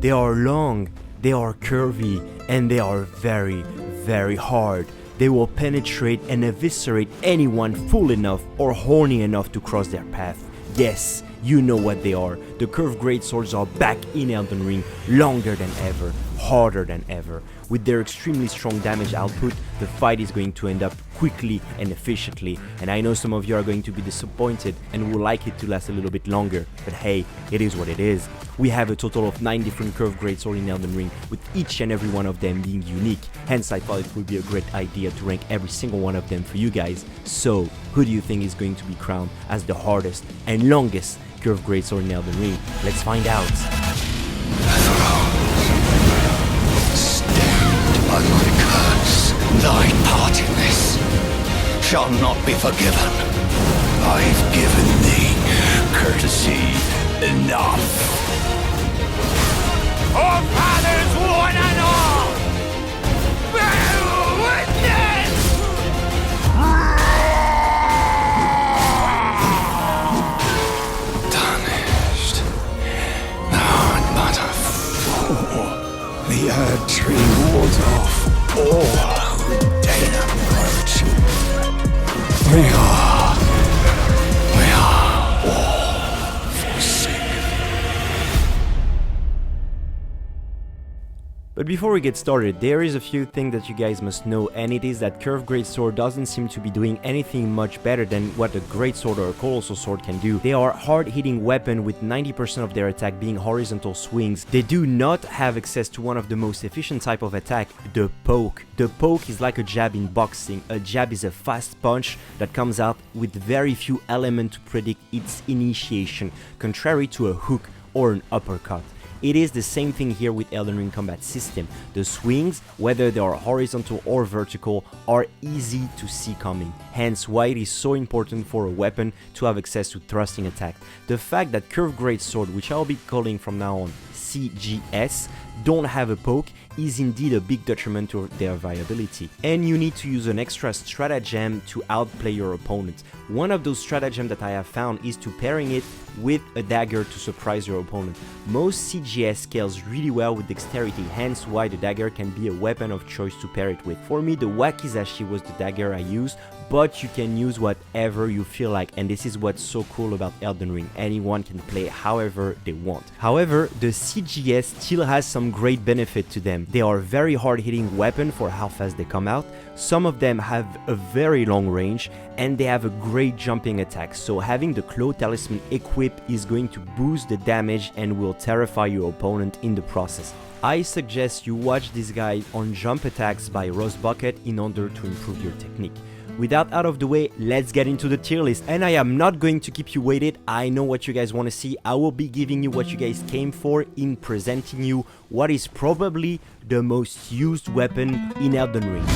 They are long, they are curvy, and they are very, very hard. They will penetrate and eviscerate anyone fool enough or horny enough to cross their path. Yes, you know what they are. The curved greatswords are back in Elden Ring, longer than ever, harder than ever. With their extremely strong damage output, the fight is going to end up quickly and efficiently, and I know some of you are going to be disappointed and would like it to last a little bit longer, but hey, it is what it is. We have a total of 9 different curved greatswords in Elden Ring, with each and every one of them being unique, hence I thought it would be a great idea to rank every single one of them for you guys. So, who do you think is going to be crowned as the hardest and longest curved greatsword in Elden Ring? Let's find out. By my curse, thy part in this shall not be forgiven. I've given thee courtesy enough. Our fathers, one and all, bear witness! Tarnished, thou art but a fool. The Erd Tree wards off all who dare approach. We are all forsaken. But before we get started, there is a few things that you guys must know, and it is that curved greatsword doesn't seem to be doing anything much better than what a greatsword or a colossal sword can do. They are hard-hitting weapon with 90% of their attack being horizontal swings. They do not have access to one of the most efficient type of attack, the poke. The poke is like a jab in boxing. A jab is a fast punch that comes out with very few elements to predict its initiation, contrary to a hook or an uppercut. It is the same thing here with Elden Ring combat system. The swings, whether they are horizontal or vertical, are easy to see coming. Hence why it is so important for a weapon to have access to thrusting attack. The fact that curved greatsword, which I'll be calling from now on CGS, don't have a poke is indeed a big detriment to their viability. And you need to use an extra stratagem to outplay your opponent. One of those stratagems that I have found is to pairing it with a dagger to surprise your opponent. Most CGS scales really well with dexterity, hence why the dagger can be a weapon of choice to pair it with. For me, the wakizashi was the dagger I used, but you can use whatever you feel like, and this is what's so cool about Elden Ring. Anyone can play however they want. However, the CGS still has some great benefit to them. They are very hard-hitting weapon for how fast they come out. Some of them have a very long range, and they have a great jumping attack, so having the Claw Talisman equipped is going to boost the damage and will terrify your opponent in the process. I suggest you watch this guide on jump attacks by Rose Bucket in order to improve your technique. Without out of the way, let's get into the tier list, and I am not going to keep you waited. I know what you guys want to see. I will be giving you what you guys came for in presenting you what is probably the most used weapon in Elden Ring.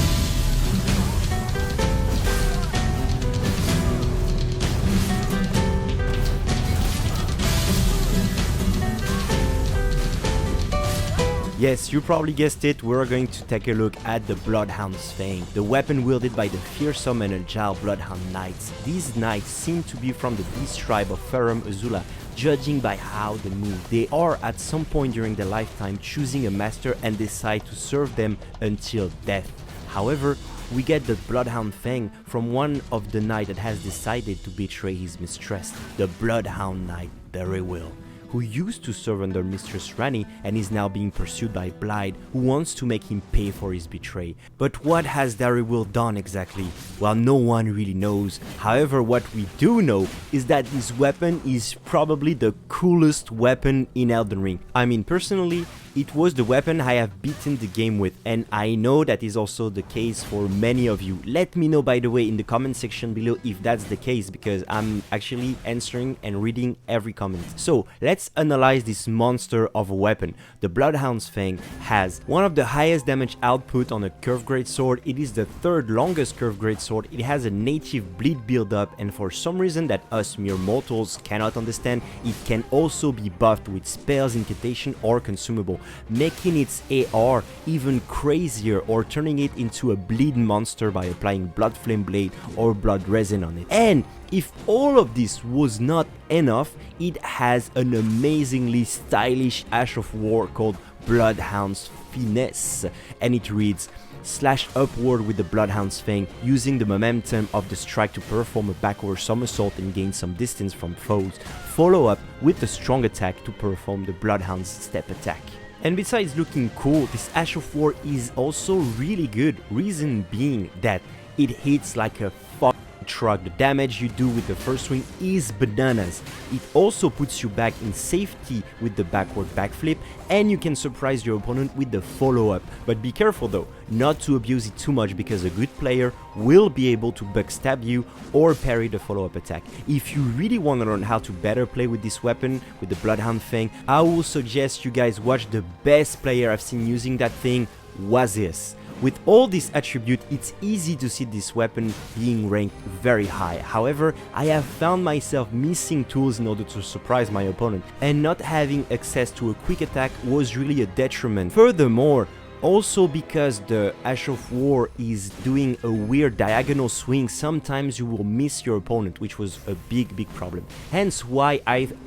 Yes, you probably guessed it, we're going to take a look at the Bloodhound Fang, the weapon wielded by the fearsome and agile Bloodhound Knights. These knights seem to be from the beast tribe of Wyrm Azula, judging by how they move. They are at some point during their lifetime choosing a master and decide to serve them until death. However, we get the Bloodhound Fang from one of the knights that has decided to betray his mistress, the Bloodhound Knight Will, who used to serve under Mistress Ranni and is now being pursued by Blade, who wants to make him pay for his betray. But what has Will done exactly? Well, no one really knows. However, what we do know is that this weapon is probably the coolest weapon in Elden Ring. I mean, personally, it was the weapon I have beaten the game with, and I know that is also the case for many of you. Let me know, by the way, in the comment section below if that's the case, because I'm actually answering and reading every comment. So let's analyze this monster of a weapon. The Bloodhound's Fang has one of the highest damage output on a curved greatsword. It is the third longest curved greatsword. It has a native bleed build-up, and for some reason that us mere mortals cannot understand, it can also be buffed with spells, incantation, or consumable. making its AR even crazier or turning it into a bleed monster by applying Blood FlameBlade or Blood Resin on it. And if all of this was not enough, it has an amazingly stylish Ash of War called Bloodhound's Finesse, and it reads: slash upward with the Bloodhound's Fang, using the momentum of the strike to perform a backward somersault and gain some distance from foes. Follow up with the strong attack to perform the Bloodhound's step attack. And besides looking cool, this Ash of War is also really good, reason being that it hits like a fucking truck. The damage you do with the first swing is bananas. It also puts you back in safety with the backward backflip, and you can surprise your opponent with the follow-up. But be careful though, not to abuse it too much, because a good player will be able to backstab you or parry the follow-up attack. If you really want to learn how to better play with this weapon, with the Bloodhound Fang, I will suggest you guys watch the best player I've seen using that thing, Wazis. With all this attribute, it's easy to see this weapon being ranked very high. However, I have found myself missing tools in order to surprise my opponent, and not having access to a quick attack was really a detriment. Furthermore, also because the Ash of War is doing a weird diagonal swing, sometimes you will miss your opponent, which was a big problem. Hence why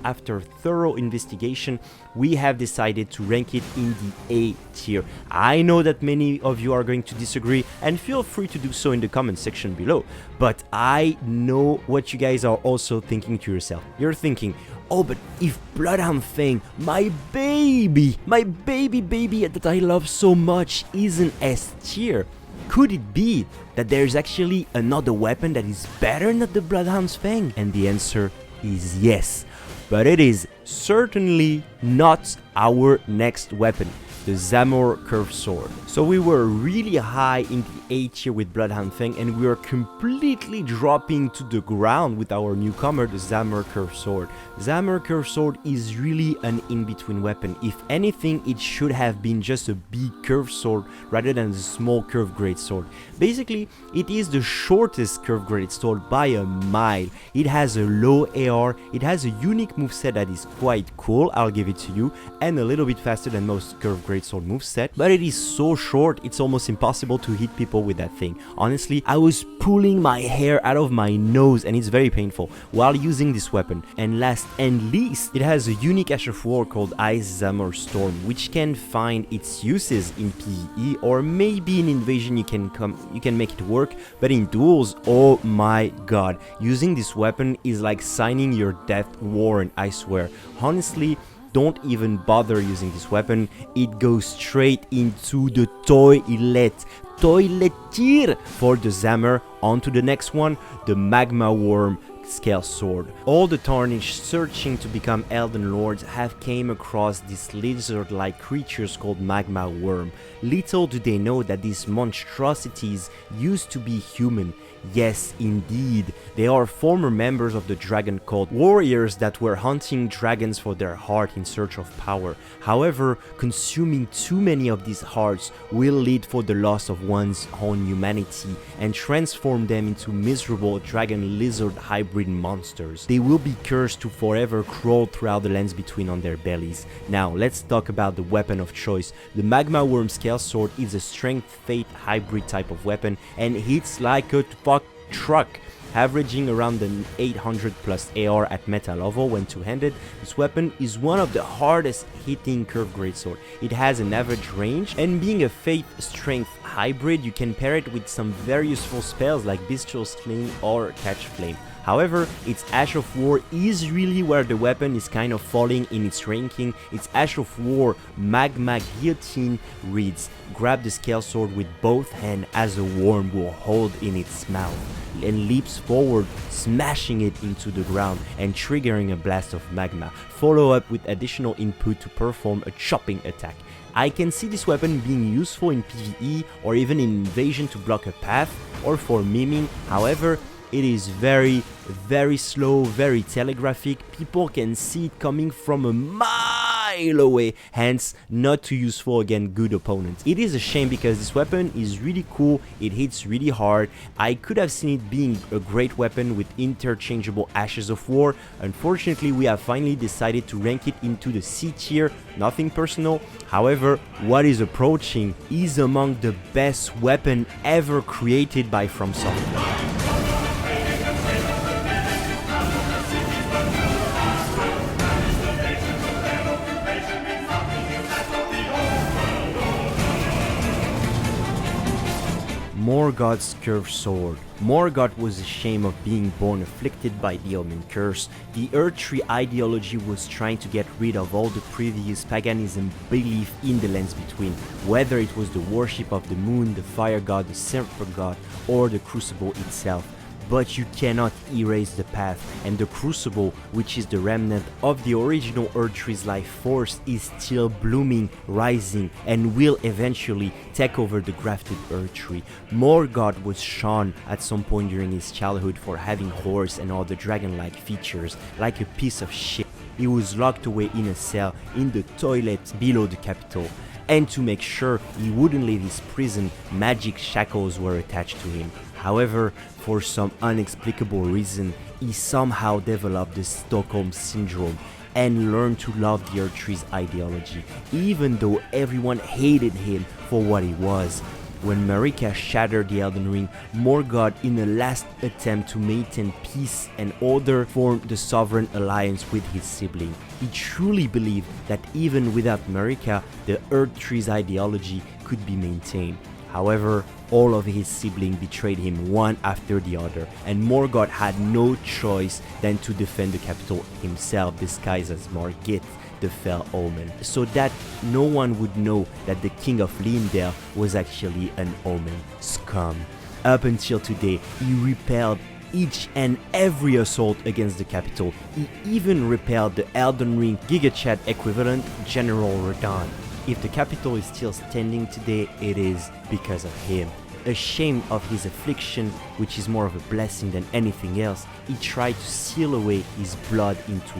after thorough investigation, we have decided to rank it in the A tier. I know that many of you are going to disagree, and feel free to do so in the comment section below, but I know what you guys are also thinking to yourself. You're thinking, oh, but if Bloodhound Fang, my baby that I love so much, is an S tier, could it be that there's actually another weapon that is better than the Bloodhound's Fang? And the answer is yes, but it is certainly not our next weapon, the Zamor curved sword. So we were really high in the A tier with Bloodhound Fang, and we are completely dropping to the ground with our newcomer, the Zamor curved sword. Zamor curved sword is really an in-between weapon. If anything, it should have been just a big curved sword rather than a small curved greatsword. Basically, it is the shortest curved greatsword by a mile. It has a low AR, it has a unique moveset that is quite cool, I'll give it to you, and a little bit faster than most curved greatsword moveset, but it is so short, it's almost impossible to hit people with that thing. Honestly, I was pulling my hair out of my nose, and it's very painful while using this weapon. And last and least, it has a unique Ash of War called Ice Zamor Storm, which can find its uses in PvE, or maybe in Invasion you can make it work, but in duels, oh my god, using this weapon is like signing your death warrant, I swear. Honestly, don't even bother using this weapon, it goes straight into the toiletier for the Zamor. On to the next one, the Magma Wyrm ScaleSword. All the Tarnished searching to become Elden Lords have came across these lizard-like creatures called Magma Wyrm. Little do they know that these monstrosities used to be human. Yes, indeed, they are former members of the dragon cult, warriors that were hunting dragons for their heart in search of power. However, consuming too many of these hearts will lead for the loss of one's own humanity and transform them into miserable dragon-lizard hybrid monsters. They will be cursed to forever crawl throughout the lands between on their bellies. Now, let's talk about the weapon of choice. The Magma Wyrm ScaleSword is a strength fate hybrid type of weapon and hits like a truck, averaging around an 800 plus AR at meta level when two-handed. This weapon is one of the hardest hitting curved greatsword. It has an average range, and being a fate strength hybrid, you can pair it with some very useful spells like Bestial Sling or Catch Flame. However, its Ash of War is really where the weapon is kind of falling in its ranking. Its Ash of War Magma Guillotine reads: grab the ScaleSword with both hands as a worm will hold in its mouth, and leaps forward, smashing it into the ground and triggering a blast of magma. Follow up with additional input to perform a chopping attack. I can see this weapon being useful in PvE or even in Invasion to block a path or for miming. However, it is very slow, very telegraphic. People can see it coming from a mile mile away, hence not too useful against good opponents. It is a shame because this weapon is really cool, it hits really hard. I could have seen it being a great weapon with interchangeable Ashes of War. Unfortunately, we have finally decided to rank it into the C tier, nothing personal. However, what is approaching is among the best weapon ever created by From Software. Morgott's curved sword. Morgott was ashamed of being born afflicted by the Omen curse. The Earth Tree ideology was trying to get rid of all the previous paganism belief in the lands between, whether it was the worship of the moon, the fire god, the silver god, or the crucible itself. But you cannot erase the path, and the crucible, which is the remnant of the original Earth Tree's life force, is still blooming, rising, and will eventually take over the grafted Earth Tree. Morgott was shunned at some point during his childhood for having horse and other dragon-like features, like a piece of shit. He was locked away in a cell in the toilet below the capital. And to make sure he wouldn't leave his prison, magic shackles were attached to him. However, for some inexplicable reason, he somehow developed the Stockholm Syndrome and learned to love the Earth Tree's ideology, even though everyone hated him for what he was. When Marika shattered the Elden Ring, Morgott, in a last attempt to maintain peace and order, formed the Sovereign Alliance with his sibling. He truly believed that even without Marika, the Earth Tree's ideology could be maintained. However, all of his siblings betrayed him one after the other, and Morgott had no choice than to defend the capital himself, disguised as Morgott, the fell Omen, so that no one would know that the king of Lindale was actually an Omen scum. Up until today, he repelled each and every assault against the capital. He even repelled the Elden Ring Gigachad equivalent, General Radon. If the capital is still standing today, it is because of him. Ashamed of his affliction, which is more of a blessing than anything else, he tried to seal away his blood into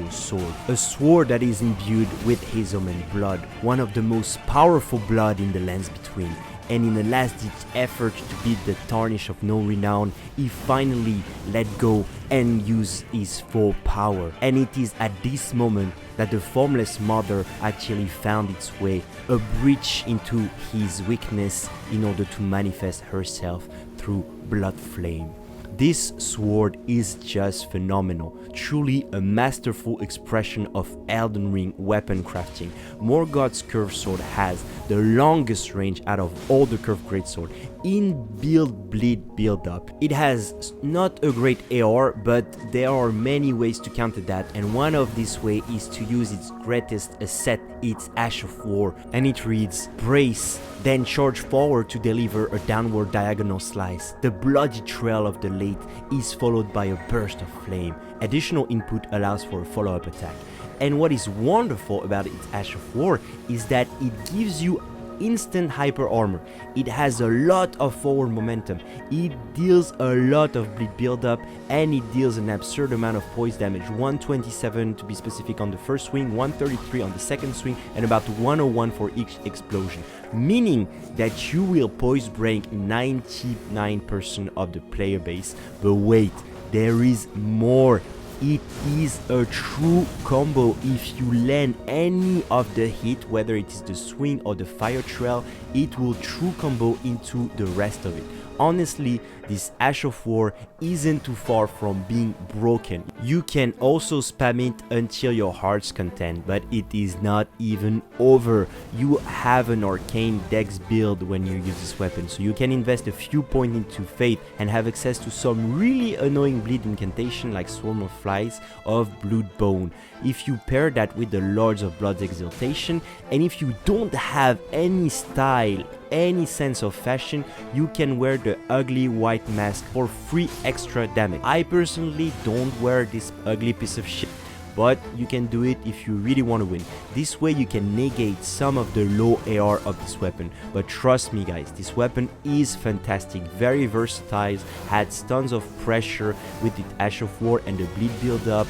a sword that is imbued with his Omen blood, one of the most powerful blood in the lands between. And in a last-ditch effort to beat the tarnish of no renown, he finally let go and used his full power. And it is at this moment that the formless mother actually found its way, a breach into his weakness in order to manifest herself through blood flame. This sword is just phenomenal, truly a masterful expression of Elden Ring weapon crafting. Morgott's curved sword has the longest range out of all the curved greatsword in bleed build up. It has not a great AR, but there are many ways to counter that, and one of these ways is to use its greatest asset, its Ash of War, and it reads: brace, then charge forward to deliver a downward diagonal slice. The bloody trail of the late is followed by a burst of flame. Additional input allows for a follow-up attack. And what is wonderful about its Ash of War is that it gives you instant hyper armor. It has a lot of forward momentum, it deals a lot of bleed build-up, and it deals an absurd amount of poise damage, 127 to be specific on the first swing, 133 on the second swing, and about 101 for each explosion, meaning that you will poise break 99% of the player base. But wait, there is more. It is a true combo. If you land any of the hit, whether it is the swing or the fire trail, it will true combo into the rest of it. Honestly, this Ash of War isn't too far from being broken. You can also spam it until your heart's content, but it is not even over. You have an arcane dex build when you use this weapon, so you can invest a few points into Faith and have access to some really annoying bleed incantation like Swarm of Flies of Bloodbone. If you pair that with the Lords of Blood's Exaltation, and if you don't have any style, any sense of fashion, you can wear the ugly white mask for free extra damage. I personally don't wear this ugly piece of shit, but you can do it if you really want to win. This way you can negate some of the low AR of this weapon. But trust me guys, this weapon is fantastic, very versatile, adds tons of pressure with the Ash of War and the bleed build up,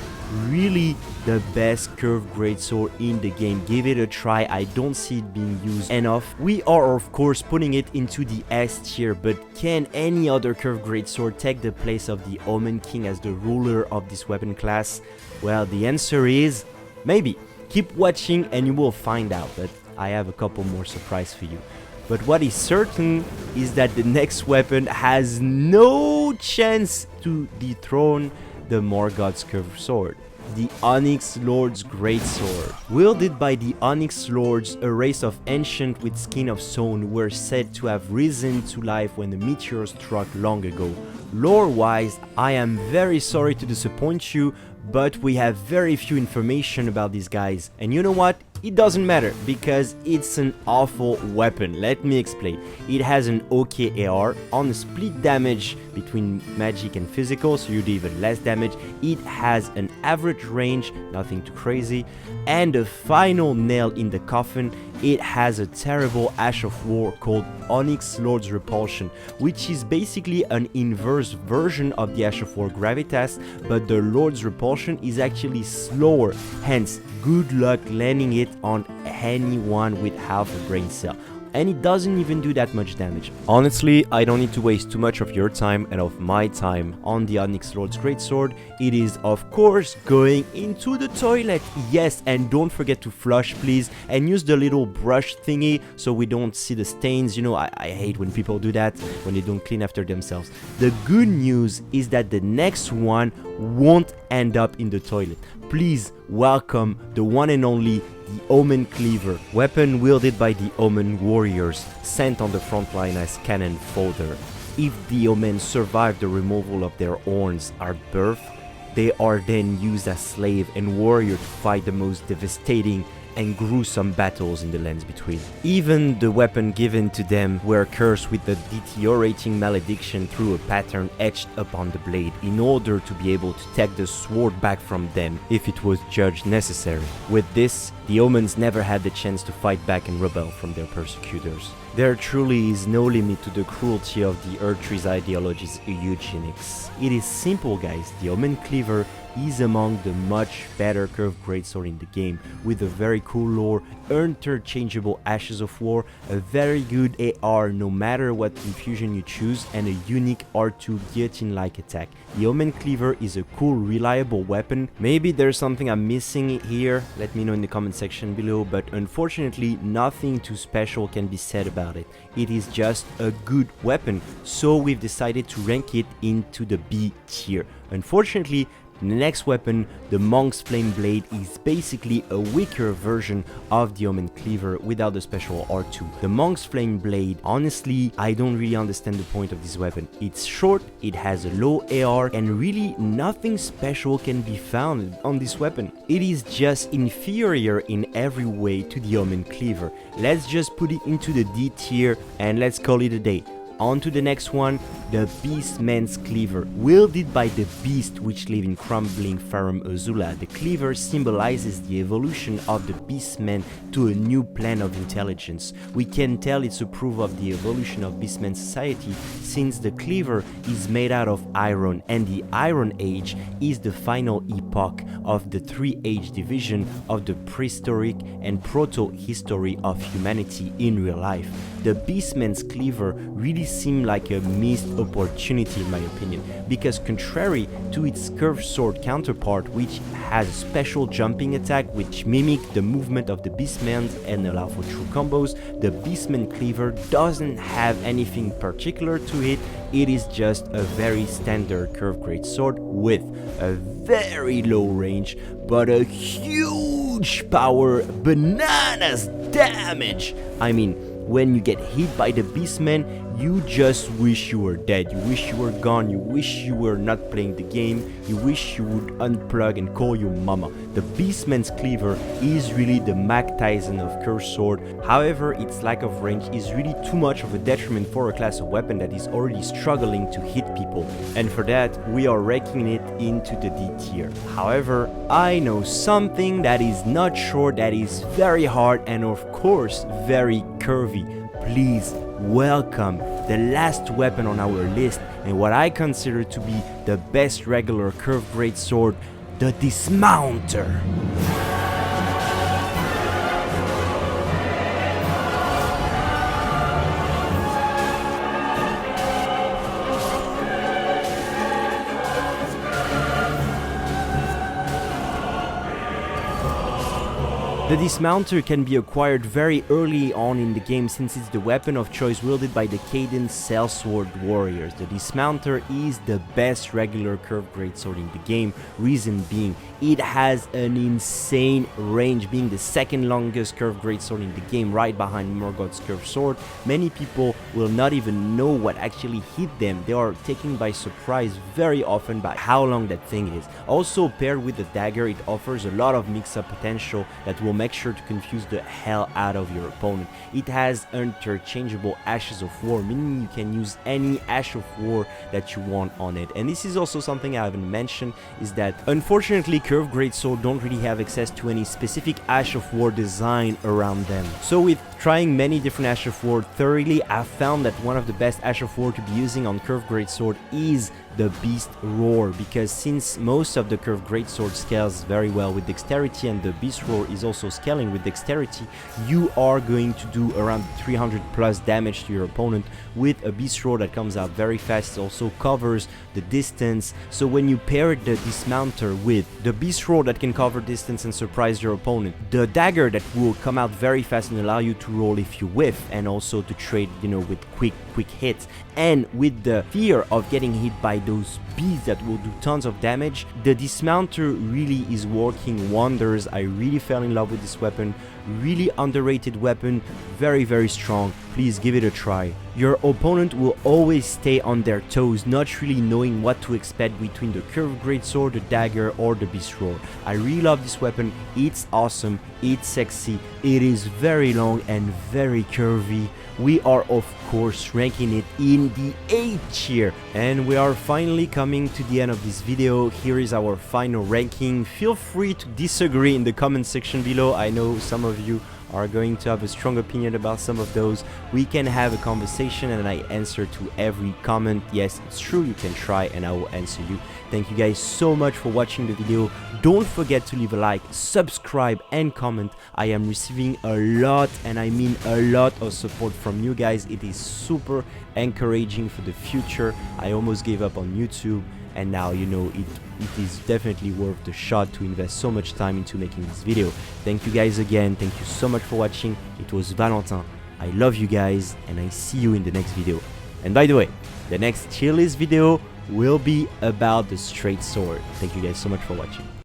really the best curved greatsword in the game. Give it a try. I don't see it being used enough. We are of course putting it into the S tier, but can any other curved greatsword take the place of the Omen King as the ruler of this weapon class? Well, the answer is maybe. Keep watching and you will find out, but I have a couple more surprises for you. But what is certain is that the next weapon has no chance to dethrone the Morgott's curved sword. The Onyx Lord's Greatsword. Wielded by the Onyx Lords, a race of ancient with skin of stone who were said to have risen to life when the meteor struck long ago. Lore-wise, I am very sorry to disappoint you, but we have very few information about these guys. And you know what? It doesn't matter, because it's an awful weapon. Let me explain. It has an OK AR on a split damage between magic and physical, so you do even less damage. It has an average range, nothing too crazy, and a final nail in the coffin. It has a terrible Ash of War called Onyx Lord's Repulsion, which is basically an inverse version of the Ash of War Gravitas, but the Lord's Repulsion is actually slower, hence good luck landing it on anyone with half a brain cell. And it doesn't even do that much damage. Honestly, I don't need to waste too much of your time and of my time on the Onyx Lord's Greatsword. It is, of course, going into the toilet. Yes, and don't forget to flush, please. And use the little brush thingy so we don't see the stains. You know, I hate when people do that, when they don't clean after themselves. The good news is that the next one won't end up in the toilet. Please welcome the one and only the Omen Cleaver, weapon wielded by the Omen warriors, sent on the front line as cannon fodder. If the Omen survive the removal of their horns at birth, they are then used as slave and warrior to fight the most devastating and gruesome battles in the lands between. Even the weapon given to them were cursed with the deteriorating malediction through a pattern etched upon the blade in order to be able to take the sword back from them if it was judged necessary. With this, the Omens never had the chance to fight back and rebel from their persecutors. There truly is no limit to the cruelty of the Earthree's ideology's eugenics. It is simple, guys. The Omen Cleaver is among the much better curved greatsword in the game, with a very cool lore, interchangeable Ashes of War, a very good AR no matter what infusion you choose, and a unique R2 guillotine-like attack. The Omen Cleaver is a cool, reliable weapon. Maybe there's something I'm missing here, let me know in the comment section below, but unfortunately nothing too special can be said about it. It is just a good weapon, so we've decided to rank it into the B tier. Unfortunately, the next weapon, the Monk's FlameBlade, is basically a weaker version of the Omen Cleaver without the special R2. The Monk's FlameBlade, honestly, I don't really understand the point of this weapon. It's short, it has a low AR, and really nothing special can be found on this weapon. It is just inferior in every way to the Omen Cleaver. Let's just put it into the D tier and let's call it a day. On to the next one, the Beastman's Cleaver. Wielded by the beast which live in crumbling Farum Azula, the cleaver symbolizes the evolution of the Beastman to a new plane of intelligence. We can tell it's a proof of the evolution of Beastman society, since the cleaver is made out of iron, and the Iron Age is the final epoch of the three-age division of the prehistoric and proto-history of humanity in real life. The Beastman's Cleaver really seemed like a missed opportunity in my opinion, because contrary to its curved sword counterpart, which has a special jumping attack which mimics the movement of the Beastman and allow for true combos, the Beastman Cleaver doesn't have anything particular to it. It is just a very standard curved greatsword with a very low range but a huge power, bananas damage. I mean, when you get hit by the Beastman, you just wish you were dead, you wish you were gone, you wish you were not playing the game, you wish you would unplug and call your mama. The Beastman's Cleaver is really the Mac Tyson of curved sword. However, its lack of range is really too much of a detriment for a class of weapon that is already struggling to hit people. And for that, we are ranking it into the D tier. However, I know something that is not short, that is very hard, and of course, very curvy. Please welcome the last weapon on our list, and what I consider to be the best regular curved greatsword, the Dismounter. The Dismounter can be acquired very early on in the game since it's the weapon of choice wielded by the Cadence ScaleSword warriors. The Dismounter is the best regular curved greatsword in the game, reason being it has an insane range, being the second longest curved greatsword in the game, right behind Morgott's curved sword. Many people will not even know what actually hit them. They are taken by surprise very often by how long that thing is. Also paired with the dagger, it offers a lot of mix-up potential that will make sure to confuse the hell out of your opponent. It has interchangeable Ashes of War, meaning you can use any Ash of War that you want on it. And this is also something I haven't mentioned, is that unfortunately curved greatsword don't really have access to any specific Ash of War design around them. So with trying many different Ash of War thoroughly, I found that one of the best Ash of War to be using on curved greatsword is the Beast Roar, because since most of the curved greatsword scales very well with dexterity and the Beast Roar is also scaling with dexterity, you are going to do around 300 plus damage to your opponent with a Beast Roar that comes out very fast. It also covers the distance, so when you pair the Dismounter with the Beast Roar that can cover distance and surprise your opponent, the dagger that will come out very fast and allow you to roll if you whiff, and also to trade, you know, with quick hits, and with the fear of getting hit by those beasts that will do tons of damage, the Dismounter really is working wonders. I really fell in love with this weapon. Really underrated weapon, very strong. Please give it a try. Your opponent will always stay on their toes, not really knowing what to expect between the curved greatsword, the dagger, or the Beast Roar. I really love this weapon. It's awesome, it's sexy, it is very long and very curvy. We are of course ranking it in the A tier, and we are finally coming to the end of this video. Here is our final ranking. Feel free to disagree in the comment section below. I know some of you are going to have a strong opinion about some of those. We can have a conversation and I answer to every comment. Yes, it's true, you can try and I will answer you. Thank you guys so much for watching the video. Don't forget to leave a like, subscribe and comment. I am receiving a lot, and I mean a lot, of support from you guys. It is super encouraging for the future. I almost gave up on YouTube, and now, you know, it is definitely worth the shot to invest so much time into making this video. Thank you guys again. Thank you so much for watching. It was Valentin. I love you guys, and I see you in the next video. And by the way, the next tier list video will be about the straight sword. Thank you guys so much for watching.